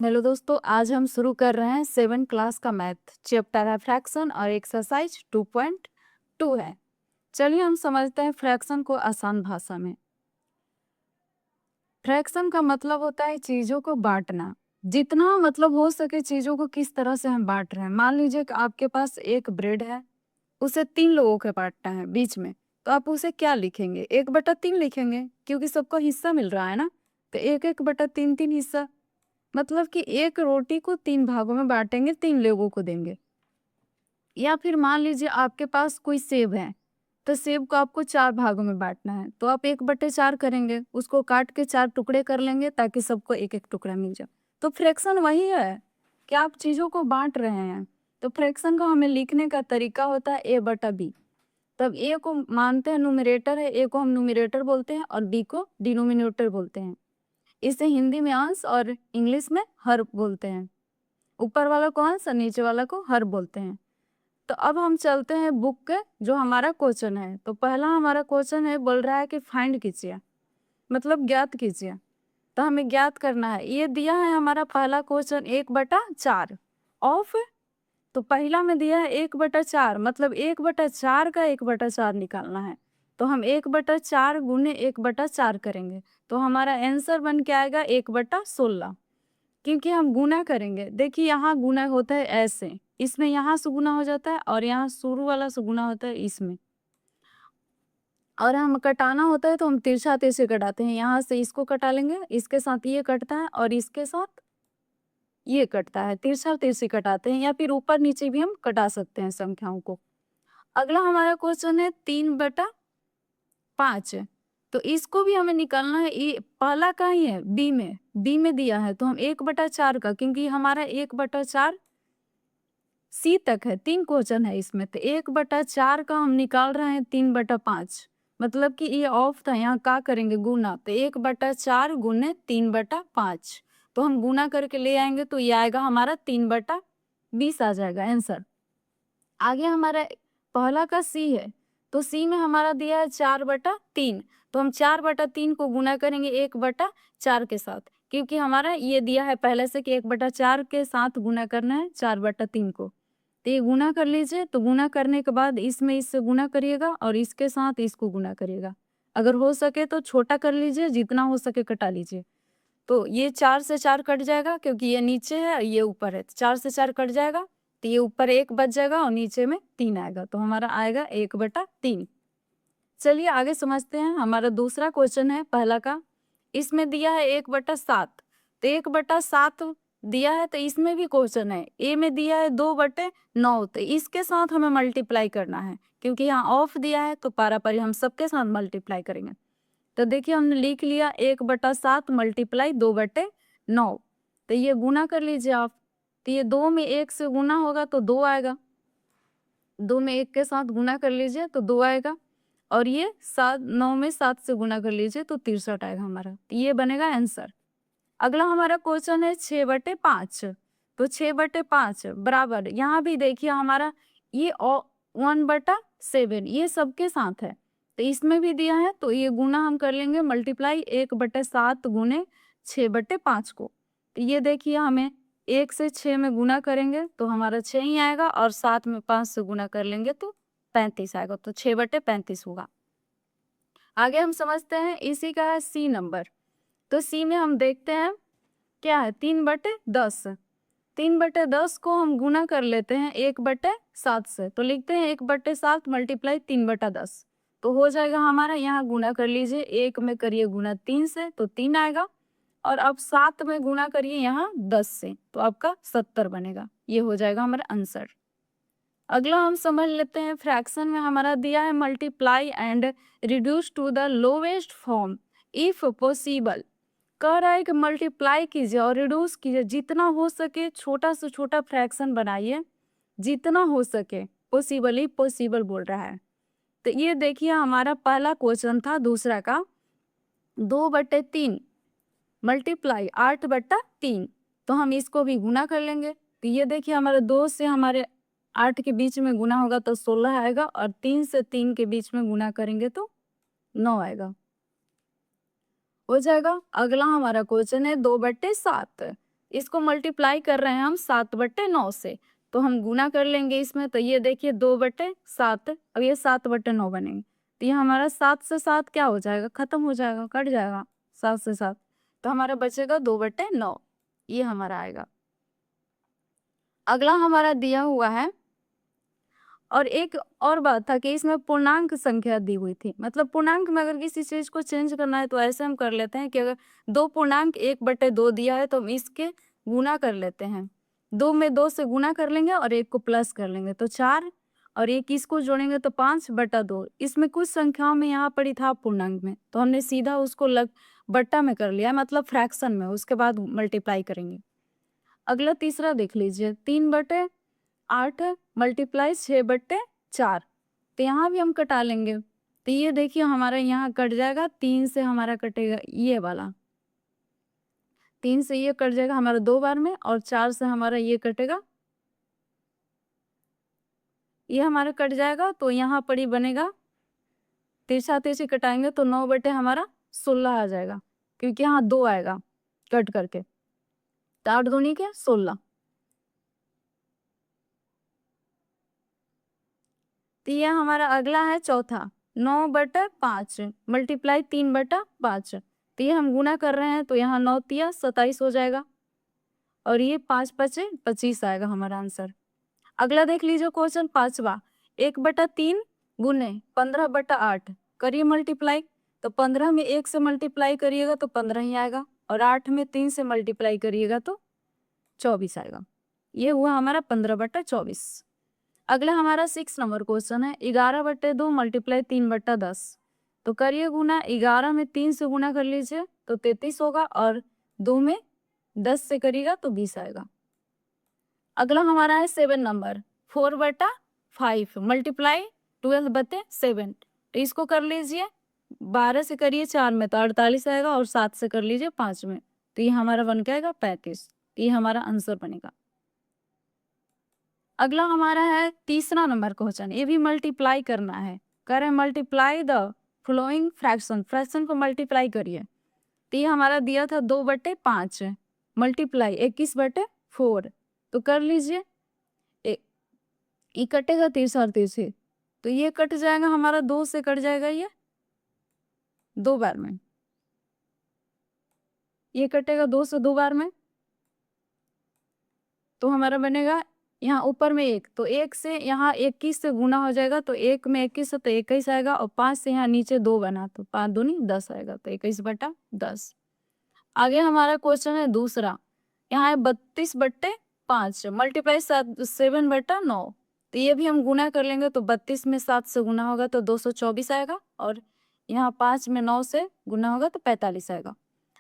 Hello दोस्तों, आज हम शुरू कर रहे हैं 7 क्लास का मैथ। चैप्टर है फ्रैक्शन और एक्सरसाइज 2.2 है। चलिए हम समझते हैं फ्रैक्शन को आसान भाषा में। फ्रैक्शन का मतलब होता है चीज़ों को बांटना। जितना मतलब हो सके चीज़ों को किस तरह से हम बांट रहे हैं। मान लीजिए कि आपके पास एक ब्रेड है, उसे 3 लोगों को बांटना है बीच में, तो आप उसे क्या लिखेंगे? 1/3 लिखेंगे, क्योंकि सबको हिस्सा मिल रहा है ना। तो 1/3 हिस्सा, मतलब कि एक रोटी को 3 भागों में बांटेंगे, 3 लोगों को देंगे। या फिर मान लीजिए आपके पास कोई सेब है, तो सेब को आपको 4 भागों में बांटना है, तो आप 1/4 करेंगे, उसको काट के 4 टुकड़े कर लेंगे ताकि सबको एक-एक टुकड़ा मिल जाए। तो फ्रैक्शन वही है कि आप चीज़ों को बांट रहे हैं। तो फ्रैक्शन को हमें लिखने का तरीका होता है a/b। तब a को मानते हैं न्यूमरेटर है, a को हम न्यूमरेटर बोलते हैं और b को डिनोमिनेटर बोलते हैं। इसे हिंदी में अंश और इंग्लिश में हर बोलते हैं। ऊपर वाला को अंश और नीचे वाला को हर बोलते हैं। तो अब हम चलते हैं बुक के जो हमारा क्वेश्चन है। तो पहला हमारा क्वेश्चन है, बोल रहा है कि फाइंड कीजिए, मतलब ज्ञात कीजिए। तो हमें ज्ञात करना है। ये दिया है हमारा पहला क्वेश्चन 1/4 ऑफ। तो पहला में दिया है 1/4, मतलब 1/4 का 1/4 निकालना है। तो हम 1/4 गुने 1/4 करेंगे, तो हमारा आंसर बन के आएगा 1/16। क्योंकि हम गुना करेंगे। देखिए यहाँ गुना होता है ऐसे, इसमें यहाँ से गुना हो जाता है और यहाँ शुरू वाला से गुना होता है इसमें। और हम कटाना होता है तो हम तिरछा तिरछे कटाते हैं। यहाँ से इसको कटा लेंगे, इसके साथ ये कटता है और इसके साथ ये कटता है। तिरछा तिरछी कटाते हैं, या फिर ऊपर नीचे भी हम कटा सकते हैं संख्याओं को। अगला हमारा क्वेश्चन है 3/5। तो इसको भी हमें निकालना है। ये पहला का ही है, बी में दिया है, तो हम 1/4 का, क्योंकि हमारा 1/4 सी तक है, 3 क्वेश्चन है इसमें, तो 1/4 का हम निकाल रहे हैं 3/5। मतलब कि ये ऑफ था, यहाँ का करेंगे गुना, तो 1/4 गुने 3/5। तो हम गुना करके ले आएंगे तो ये आएगा हमारा 3/20 आ जाएगा आंसर। आगे हमारा पहला का सी है, तो सी में हमारा दिया है 4/3। तो हम 4/3 को गुना करेंगे 1/4 के साथ, क्योंकि हमारा ये दिया है पहले से कि 1/4 के साथ गुना करना है 4/3 को। तो ये गुना कर लीजिए। तो गुना करने के बाद इसमें इससे गुना करिएगा और इसके साथ इसको गुना करिएगा। अगर हो सके तो छोटा कर लीजिए, जितना हो सके कटा लीजिए। तो ये 4 से 4 कट जाएगा, क्योंकि ये नीचे है और ये ऊपर है, तो 4 से 4 कट जाएगा। तो ये ऊपर 1 बच जाएगा और नीचे में 3 आएगा, तो हमारा आएगा 1/3। चलिए आगे समझते हैं। हमारा दूसरा क्वेश्चन है पहला का, इसमें दिया है 1/7। तो 1/7 दिया है, तो इसमें भी क्वेश्चन है। ए में दिया है 2/9, तो इसके साथ हमें मल्टीप्लाई करना है, क्योंकि यहाँ ऑफ दिया है तो पारापारी हम सबके साथ मल्टीप्लाई करेंगे। तो देखिए हमने लिख लिया 1/7 मल्टीप्लाई 2/9। तो ये गुना कर लीजिए आप। तो ये 2 में 1 से गुना होगा तो 2 आएगा, 2 में 1 के साथ गुना कर लीजिए तो 2 आएगा। और ये 9 में 7 से गुना कर लीजिए तो 63 आएगा हमारा। तो ये बनेगा आंसर। अगला हमारा क्वेश्चन है 6/5। तो 6/5 बराबर, यहाँ भी देखिए हमारा ये 1/7 ये सबके साथ है, तो इसमें भी दिया है, तो ये गुना हम कर लेंगे मल्टीप्लाई 1/7 गुने 6/5 को। तो ये देखिए हमें 1 से 6 में गुना करेंगे तो हमारा 6 ही आएगा, और 7 में 5 से गुना कर लेंगे तो 35 आएगा, तो 6/35 होगा। आगे हम समझते हैं, इसी का है सी नंबर। तो सी में हम देखते हैं क्या है, 3/10। 3/10 को हम गुना कर लेते हैं 1/7 से, तो लिखते हैं 1/7 मल्टीप्लाई 3/10। तो हो जाएगा हमारा, यहाँ गुना कर लीजिए, 1 में करिए गुना 3 से तो 3 आएगा, और अब 7 में गुना करिए यहाँ 10 से तो आपका 70 बनेगा। ये हो जाएगा हमारा आंसर। अगला हम समझ लेते हैं, फ्रैक्शन में हमारा दिया है multiply and reduce to the lowest form if possible. कह रहा है कि मल्टीप्लाई कीजिए और रिड्यूस कीजिए, जितना हो सके छोटा से छोटा फ्रैक्शन बनाइए, जितना हो सके। पॉसिबल ही पॉसिबल बोल रहा है। तो ये देखिए हमारा पहला क्वेश्चन था दूसरा का, 2/3 मल्टीप्लाई 8/3। तो हम इसको भी गुना कर लेंगे। तो ये देखिए हमारे 2 से हमारे 8 के बीच में गुना होगा तो 16 आएगा, और 3 से 3 के बीच में गुना करेंगे तो 9 आएगा, हो जाएगा। अगला हमारा क्वेश्चन है 2/7। इसको मल्टीप्लाई कर रहे हैं हम 7/9 से, तो हम गुना कर लेंगे इसमें। तो ये देखिए 2/7, अब ये 7/9 बनेंगे। तो ये हमारा 7 से 7 क्या हो जाएगा, खत्म हो जाएगा, कट जाएगा 7 से 7। तो हमारा बचेगा 2/9, ये हमारा आएगा। अगला हमारा दिया हुआ है, और एक और बात था कि इसमें पूर्णांक संख्या दी हुई थी। मतलब पूर्णांक में अगर किसी चीज को चेंज करना है तो ऐसे हम कर लेते हैं कि अगर 2 पूर्णांक 1/2 दिया है तो हम इसके गुना कर लेते हैं। 2 में 2 से गुना कर लेंगे और 1 को प्लस कर लेंगे तो 4, और 1 इसको जोड़ेंगे तो 5/2। इसमें कुछ संख्याओं में यहाँ पर ही था पूर्णांक में, तो हमने सीधा उसको लग बट्टा में कर लिया, मतलब फ्रैक्शन में, उसके बाद मल्टीप्लाई करेंगे। अगला तीसरा देख लीजिए, 3/8 मल्टीप्लाई 6/4। तो यहाँ भी हम कटा लेंगे। तो ये देखिए हमारा यहाँ कट जाएगा, 3 से हमारा कटेगा ये वाला, 3 से ये कट जाएगा हमारा 2 बार में, और 4 से हमारा ये कटेगा, ये हमारा कट जाएगा। तो यहाँ पर ही बनेगा, तिरछा तिरछी कटाएंगे तो 9/16 आ जाएगा, क्योंकि यहाँ 2 आएगा कट करके। तो 8 दूनी के 16। तो ये हमारा अगला है चौथा, 9/5 मल्टीप्लाई 3/5। तो ये हम गुना कर रहे हैं, तो यहाँ 9 तिया 27 हो जाएगा, और ये 5 5 25 आएगा हमारा आंसर। अगला देख लीजिए क्वेश्चन 5वां, 1/3 गुने 15/8 करिए मल्टीप्लाई। तो 15 में 1 से मल्टीप्लाई करिएगा तो 15 ही आएगा, और 8 में 3 से मल्टीप्लाई करिएगा तो 24 आएगा। ये हुआ हमारा 15/24। अगला हमारा 6 नंबर क्वेश्चन है, 11/2 मल्टीप्लाई 3/10। तो करिए गुना, 11 में 3 से गुना कर लीजिए तो 33 होगा, और 2 में 10 से करिएगा तो 20 आएगा। अगला हमारा है 7 नंबर, 4/5 मल्टीप्लाई 12/7। तो इसको कर लीजिए, 12 से करिए 4 में तो 48 आएगा, और 7 से कर लीजिए 5 में, तो ये हमारा बन के आएगा 35। ये हमारा आंसर बनेगा। अगला हमारा है तीसरा नंबर क्वेश्चन, ये भी मल्टीप्लाई करना है। कह रहे हैं multiply the flowing fraction, fraction को मल्टीप्लाई करिए। तो ये हमारा दिया था 2/5 मल्टीप्लाई 21/4। तो कर लीजिए, ये कटेगा 30 और 30, तो ये कट जाएगा हमारा, 2 से कट जाएगा, ये 2 बार में, ये कटेगा 2 से 2 बार में। तो हमारा बनेगा यहाँ ऊपर में 1, तो 1 से यहाँ 21 से गुना हो जाएगा, तो 1 में 21 है तो 21 आएगा, और 5 से यहाँ नीचे 2 बना तो 5 दूनी 10 आएगा, तो 21/10। आगे हमारा क्वेश्चन है दूसरा, यहाँ है 32/5 मल्टीप्लाई 7/9। तो ये भी हम गुना कर लेंगे, तो 32 में 7 से गुना होगा तो 224 आएगा, और यहाँ 5 में 9 से गुना होगा तो 45 आएगा।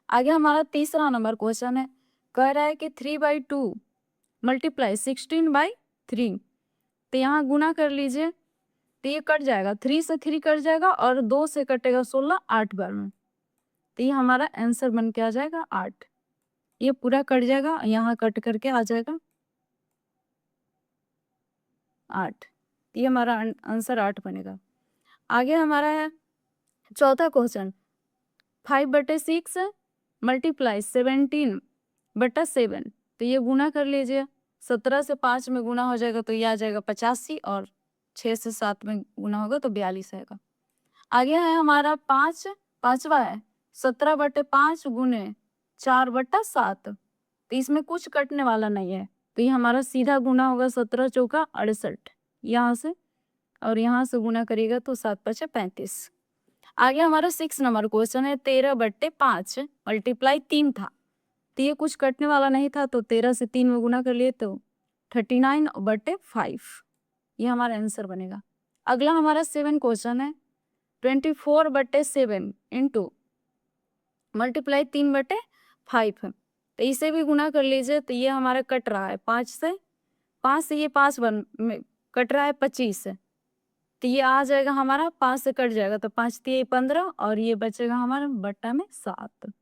आगे हमारा तीसरा नंबर क्वेश्चन है, कह रहा है कि 3/2 मल्टीप्लाई 16/3। तो यहाँ गुना कर लीजिए, तो ये कट जाएगा, 3 से 3 कट जाएगा, और 2 से कटेगा 16 8 बार में। तो ये हमारा आंसर बन के आ जाएगा 8। ये पूरा कट जाएगा, यहाँ कट करके आ जाएगा 8। ये हमारा आंसर 8 बनेगा। आगे हमारा है चौथा क्वेश्चन, 5/6 मल्टीप्लाई 17/7। तो ये गुना कर लीजिए, 17 से 5 में गुना हो जाएगा तो ये आ जाएगा 85, और 6 से 7 में गुना होगा तो 42 आएगा। आगे है हमारा पांचवा है, 17/5 गुने 4/7। तो इसमें कुछ कटने वाला नहीं है, तो ये हमारा सीधा गुना होगा, 17 चौका 68 यहाँ से, और यहाँ से गुना करिएगा तो 7 5 35। आगे हमारा 6 नंबर क्वेश्चन है, 13/5 मल्टीप्लाई 3 था। तो ये कुछ कटने वाला नहीं था, तो 13 से 3 में गुना कर लिए तो 39/5। ये हमारा आंसर बनेगा। अगला हमारा 7 क्वेश्चन है, 24/7 इंटू मल्टीप्लाई 3/5। तो इसे भी गुना कर लीजिए, तो ये हमारा कट रहा है 5 से ये 5 बन में कट रहा है 25 से, तो ये आ जाएगा हमारा 5 से कट जाएगा, तो 5 तिये 15, और ये बचेगा हमारा बट्टा में 7।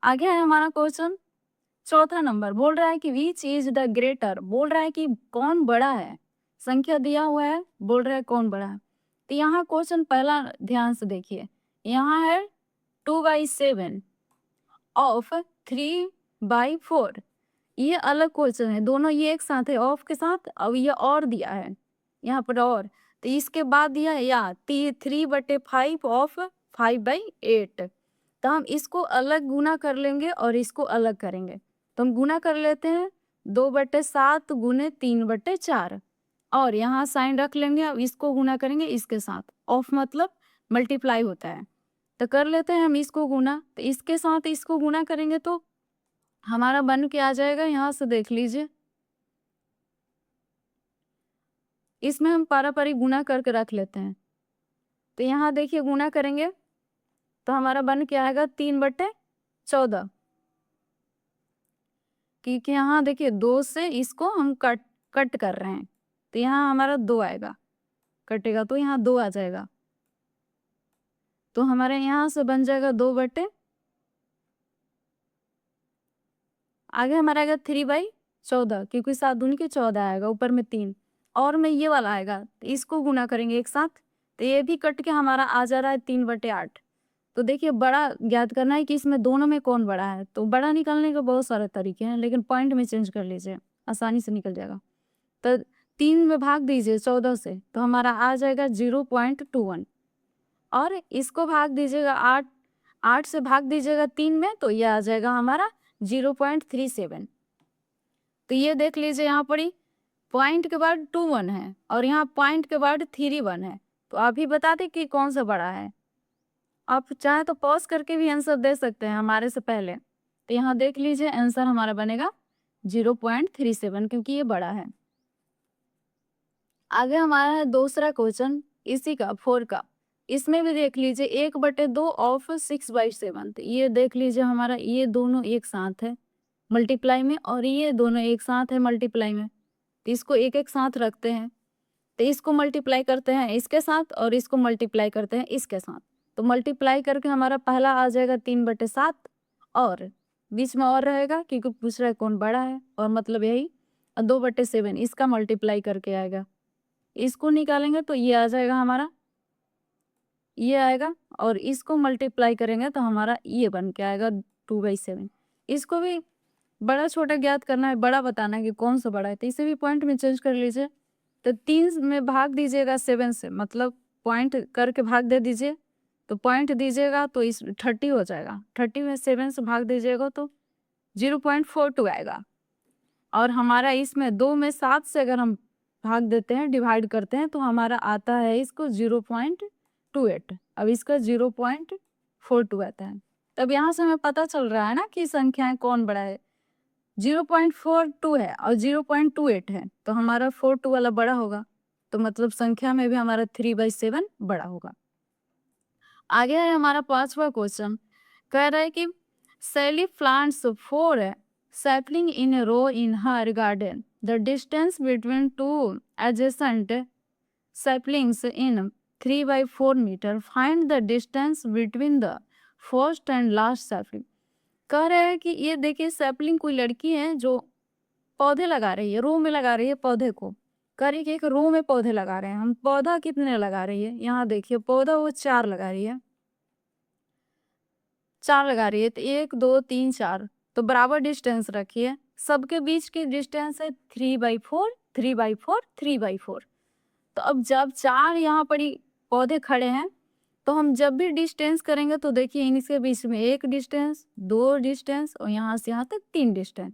आगे है हमारा क्वेश्चन चौथा नंबर, बोल रहा है कि विच इज द ग्रेटर, बोल रहा है कि कौन बड़ा है, संख्या दिया हुआ है, बोल रहा है कौन बड़ा है। तो यहाँ क्वेश्चन पहला ध्यान से देखिए, यहाँ है 2/7 ऑफ 3 बाई 4। ये अलग क्वेश्चन है, दोनों ये एक साथ है ऑफ के साथ। अब ये और दिया है यहाँ पर और, तो इसके बाद दिया है या 3/5 ऑफ 5/8। तो हम इसको अलग गुना कर लेंगे और इसको अलग करेंगे। तो हम गुना कर लेते हैं 2/7 गुने 3/4 और यहाँ साइन रख लेंगे। अब इसको गुना करेंगे इसके साथ, ऑफ मतलब मल्टीप्लाई होता है। तो कर लेते हैं हम इसको गुना, तो इसके साथ इसको गुना करेंगे तो हमारा बन के आ जाएगा। यहाँ से देख लीजिए, इसमें हम पारापारी गुना करके रख लेते हैं। तो यहाँ देखिए गुना करेंगे तो हमारा बन के आएगा 3/14, क्योंकि यहाँ देखिए 2 से इसको हम कट कर रहे हैं, तो यहाँ हमारा 2 आएगा, कटेगा तो यहाँ 2 आ जाएगा। तो हमारे यहाँ से बन जाएगा 2/, आगे हमारा आएगा 3/14, क्योंकि 7 दूनी के 14 आएगा, ऊपर में 3 और में ये वाला आएगा। तो इसको गुना करेंगे एक साथ, तो ये भी कट के हमारा आ जा रहा है 3/8। तो देखिए बड़ा ज्ञात करना है कि इसमें दोनों में कौन बड़ा है। तो बड़ा निकालने के बहुत सारे तरीके हैं, लेकिन पॉइंट में चेंज कर लीजिए, आसानी से निकल जाएगा। तो 3 में भाग दीजिए 14 से, तो हमारा आ जाएगा 0.21 और इसको भाग दीजिएगा 8 से भाग दीजिएगा 3 में, तो ये आ जाएगा हमारा 0.37। तो ये देख लीजिए यहाँ पर ही पॉइंट के बाद 21 है और यहाँ पॉइंट के बाद 31 है। तो आप ही बता दें कि कौन सा बड़ा है। आप चाहे तो पॉज करके भी आंसर दे सकते हैं हमारे से पहले। तो यहाँ देख लीजिए आंसर हमारा बनेगा 0.37, क्योंकि ये बड़ा है। आगे हमारा है दूसरा क्वेश्चन इसी का 4 का। इसमें भी देख लीजिए 1/2 ऑफ 6/7। ये देख लीजिए हमारा ये दोनों एक साथ है मल्टीप्लाई में और ये दोनों एक साथ है मल्टीप्लाई में। तो इसको एक एक साथ रखते हैं, तो इसको मल्टीप्लाई करते हैं इसके साथ और इसको मल्टीप्लाई करते हैं इसके साथ। तो मल्टीप्लाई करके हमारा पहला आ जाएगा 3/7 और बीच में और रहेगा क्योंकि पूछ रहा है कौन बड़ा है, और मतलब यही 2/7 इसका मल्टीप्लाई करके आएगा। इसको निकालेंगे तो ये आ जाएगा हमारा, ये आएगा और इसको मल्टीप्लाई करेंगे तो हमारा ये बन के आएगा 2/7। इसको भी बड़ा छोटा ज्ञात करना है, बड़ा बताना है कि कौन सा बड़ा है। तो इसे भी पॉइंट में चेंज कर लीजिए। तो 3 में भाग दीजिएगा 7 से, मतलब पॉइंट करके भाग दे दीजिए। तो पॉइंट दीजिएगा तो इस 30 हो जाएगा, 30 में 7 से भाग दीजिएगा तो 0.42 आएगा। और हमारा इसमें 2 में 7 से अगर हम भाग देते हैं, डिवाइड करते हैं, तो हमारा आता है इसको 0.28। अब इसका 0.42 आता है। तब यहाँ से हमें पता चल रहा है ना कि संख्याएं कौन बड़ा है। 0.42 है और 0.28 है, तो हमारा 42 वाला बड़ा होगा। तो मतलब संख्या में भी हमारा 3/7 बड़ा होगा। आगे है हमारा 5वां क्वेश्चन। कह रहा है कि सैली plants 4 sapling in a row in her garden. The distance between 2 adjacent saplings in 3/4 meter. Find the distance between the first and last sapling. कह रहे हैं कि ये देखिए सैपलिंग कोई लड़की है जो पौधे लगा रही है, रो में लगा रही है पौधे को। कह रही है कि एक रो में पौधे लगा रहे हैं हम। पौधा कितने लगा रही है, यहाँ देखिए पौधा वो 4 लगा रही है, 4 लगा रही है। तो 1 2 3 4, तो बराबर डिस्टेंस रखिए। सबके बीच की डिस्टेंस है 3/4 3/4 3/4। तो अब जब 4 यहाँ पर ही पौधे खड़े हैं, तो हम जब भी डिस्टेंस करेंगे तो देखिए इनके बीच में 1 डिस्टेंस 2 डिस्टेंस और यहाँ से यहाँ तक 3 डिस्टेंस।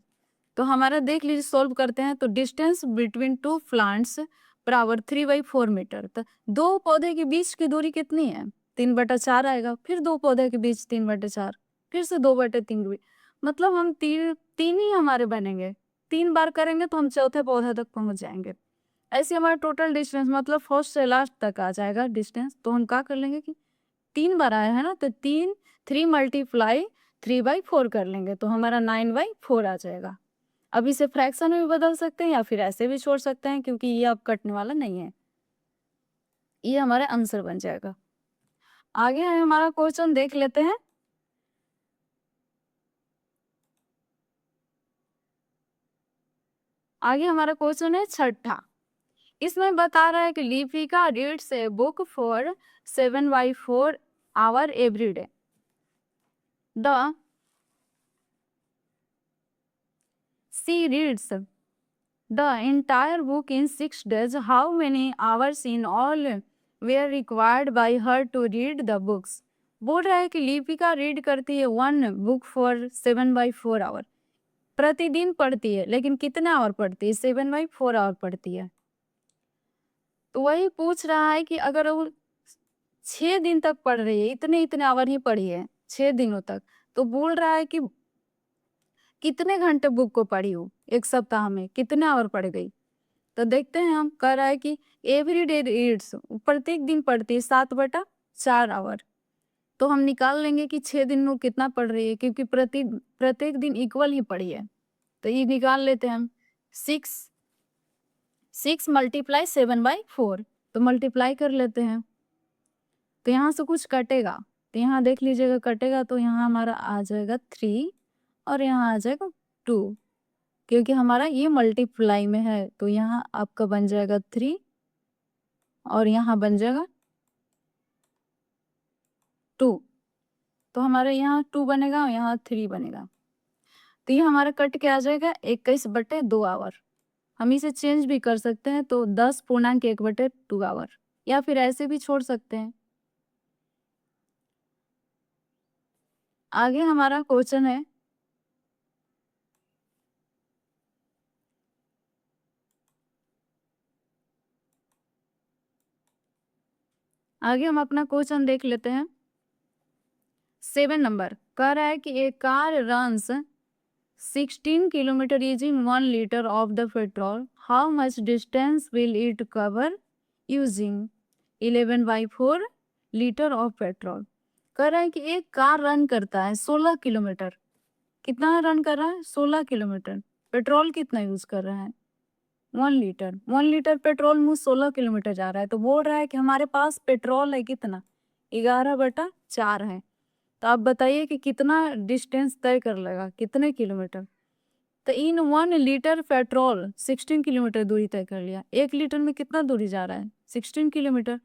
तो हमारा देख लीजिए सॉल्व करते हैं तो डिस्टेंस बिटवीन 2 प्लांट्स बराबर 3/4 मीटर। तो 2 पौधे के बीच की दूरी कितनी है, 3/4 आएगा। फिर 2 पौधे के बीच 3/4, फिर से 2/3 दूरी, मतलब हम तीन ही हमारे बनेंगे। 3 बार करेंगे तो हम चौथे पौधे तक पहुंच जाएंगे। ऐसे हमारा टोटल डिस्टेंस मतलब फर्स्ट से लास्ट तक आ जाएगा डिस्टेंस। तो हम क्या कर लेंगे कि 3 बार आया है ना, तो 3 × 3/4 कर लेंगे तो हमारा 9/4 आ जाएगा। अब इसे फ्रैक्शन में भी बदल सकते हैं या फिर ऐसे भी छोड़ सकते हैं, क्योंकि ये अब कटने वाला नहीं है। ये हमारा आंसर बन जाएगा। आगे है हमारा क्वेश्चन, देख लेते हैं। आगे हमारा क्वेश्चन है 6ठा। इसमें बता रहा है कि Lipika reads a book for 7/4 hour every day. The C reads the entire book in 6 days. How many hours in all were required by her to read the books? बोल रहा है कि लिपिका रीड करती है 1 बुक फॉर 7/4 आवर, प्रतिदिन पढ़ती है, लेकिन कितने आवर पढ़ती है? 7/4 आवर पढ़ती है। तो वही पूछ रहा है कि अगर वो 6 दिन तक पढ़ रही है, इतने आवर ही पढ़ी है 6 दिनों तक, तो बोल रहा है कि कितने घंटे बुक को पढ़ी हो, 1 सप्ताह में कितने आवर पढ़ गई? तो देखते हैं हम, कह रहा है कि एवरी डे रीड्स, प्रत्येक दिन पढ़ती है 7/4 आवर। तो हम निकाल लेंगे कि 6 दिन में वो कितना पढ़ रही है, क्योंकि प्रत्येक दिन इक्वल ही पढ़ी है। तो ये निकाल लेते हैं हम। 6 × 7/4, तो मल्टीप्लाई कर लेते हैं। तो यहाँ से कुछ कटेगा, तो यहाँ देख लीजिएगा कटेगा, तो यहाँ हमारा आ जाएगा 3 और यहाँ आ जाएगा 2, क्योंकि हमारा ये मल्टीप्लाई में है। तो यहाँ आपका बन जाएगा 3 और यहाँ बन जाएगा 2। तो हमारे यहाँ 2 बनेगा और यहाँ 3 बनेगा। तो ये हमारा कट के आ जाएगा 21/2 आवर। हम इसे चेंज भी कर सकते हैं, तो 10.1/2 आवर, या फिर ऐसे भी छोड़ सकते हैं। आगे हमारा क्वेश्चन है, आगे हम अपना क्वेश्चन देख लेते हैं। 7 नंबर कह रहा है कि a car runs 16 kilometre using 1 litre of the petrol, how much distance will it cover using 11/4 litre of petrol. कह रहा है कि एक कार रन करता है 16 किलोमीटर। कितना रन कर रहा है? 16 किलोमीटर। पेट्रोल कितना यूज कर रहा है? 1 लीटर। 1 लीटर पेट्रोल में 16 किलोमीटर जा रहा है। तो बोल रहा है कि हमारे पास पेट्रोल है कितना? 11/4 है। तो आप बताइए कि कितना डिस्टेंस तय कर लेगा, कितने किलोमीटर? तो इन 1 लीटर पेट्रोल 16 किलोमीटर दूरी तय कर लिया। 1 लीटर में कितना दूरी जा रहा है? 16 किलोमीटर।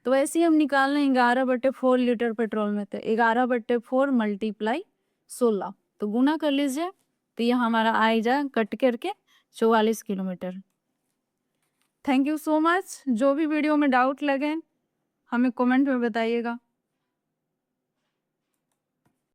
तो ऐसे ही हम निकाल लें 11/4 लीटर पेट्रोल में, तो 11/4 मल्टीप्लाई 16, तो गुना कर लीजिए, तो ये हमारा आ जाए कट करके 44 kilometre. Thank you so much. जो भी वीडियो में डाउट लगे हमें कमेंट में बताइएगा।